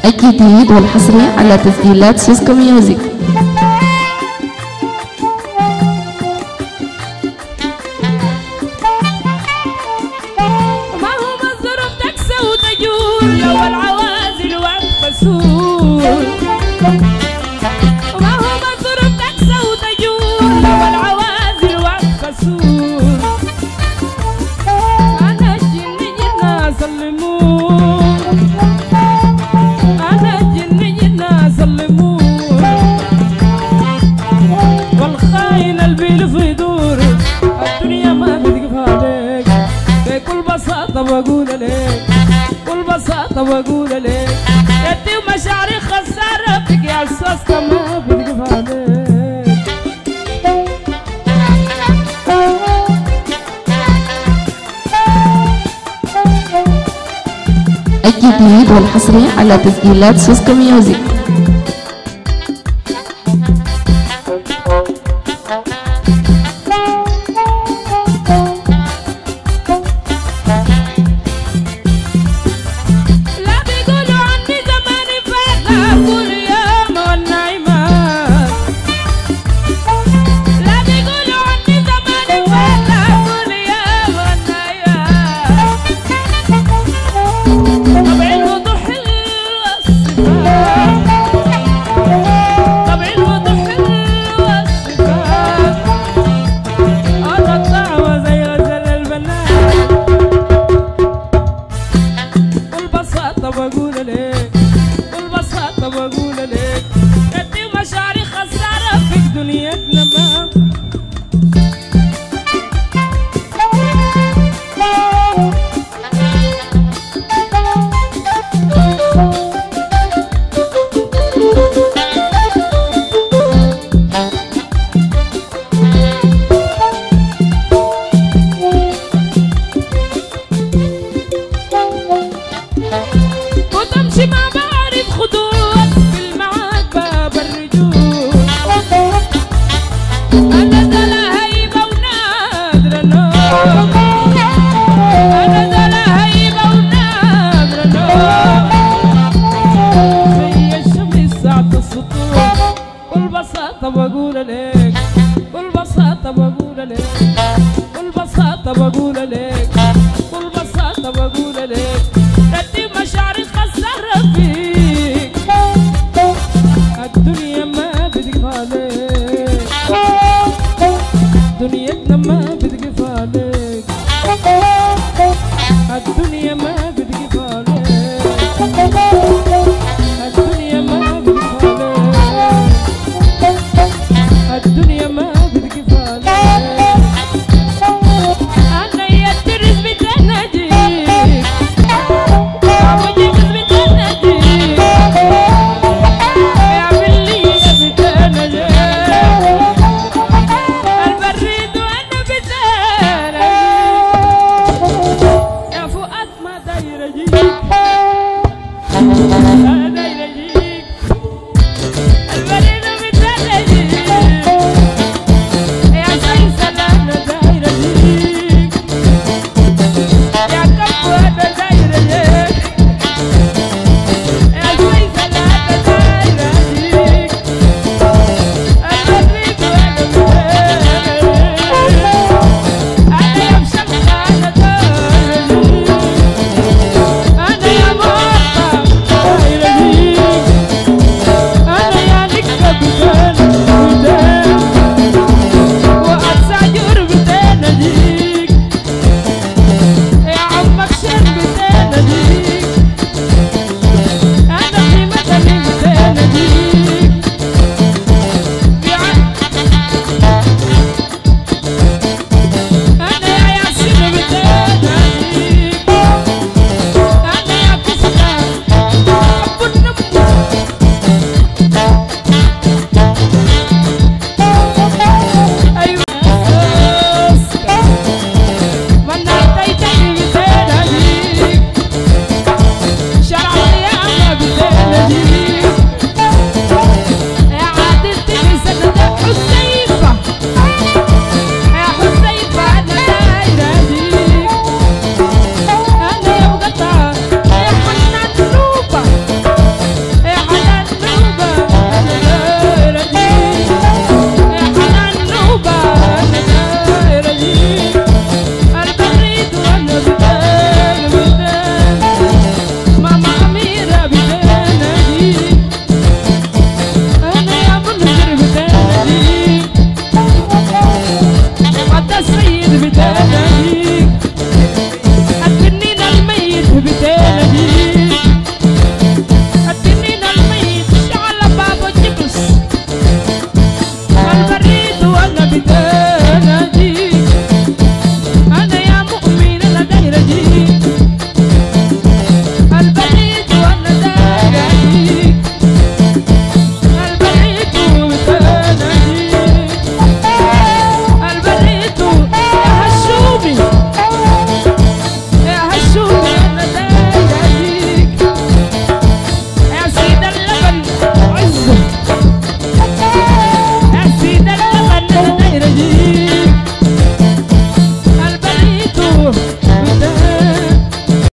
الجديد والحصري على تسجيلات سيسكو ميوزك. ما هو مظروف تكسى وتجور لو العوازل والفسور. ما هو مظروف تكسى وتجور لو العوازل والفسور. أنا الجن جنا سلمون، أنا الجن جنا سلمون، والخاين البيل في دور الدنيا ما بتقف عليك. بكل بساطة بقول لك، بكل بساطة بقول لك يدي ومشاعري خسارة فيك يا أساسك ما بتقف عليك. الجديد والحصري على تسجيلات سيسكو ميوزك. لا بيقولوا عني زماني فات لا أقول ياما والنايمات. لا بيقولوا عني زماني فات لا أقول ياما والنايمات. طبع الوضوح الوصفات، طبع الوضوح الوصفات. أنا الطعوة زي غزل البنات. والبساطة بقول لك، والبساطة بقول لك يدي ومشاعري خسارة فيك دنيتنا ما. وتمشي ما بعرف خطوات في المعاد باب الرجول. أنا زلا هيبة ونادرة نوم، أنا زلا هيبة ونادرة نوم. زي الشمس ساعة السطوع والبساطة بقول لك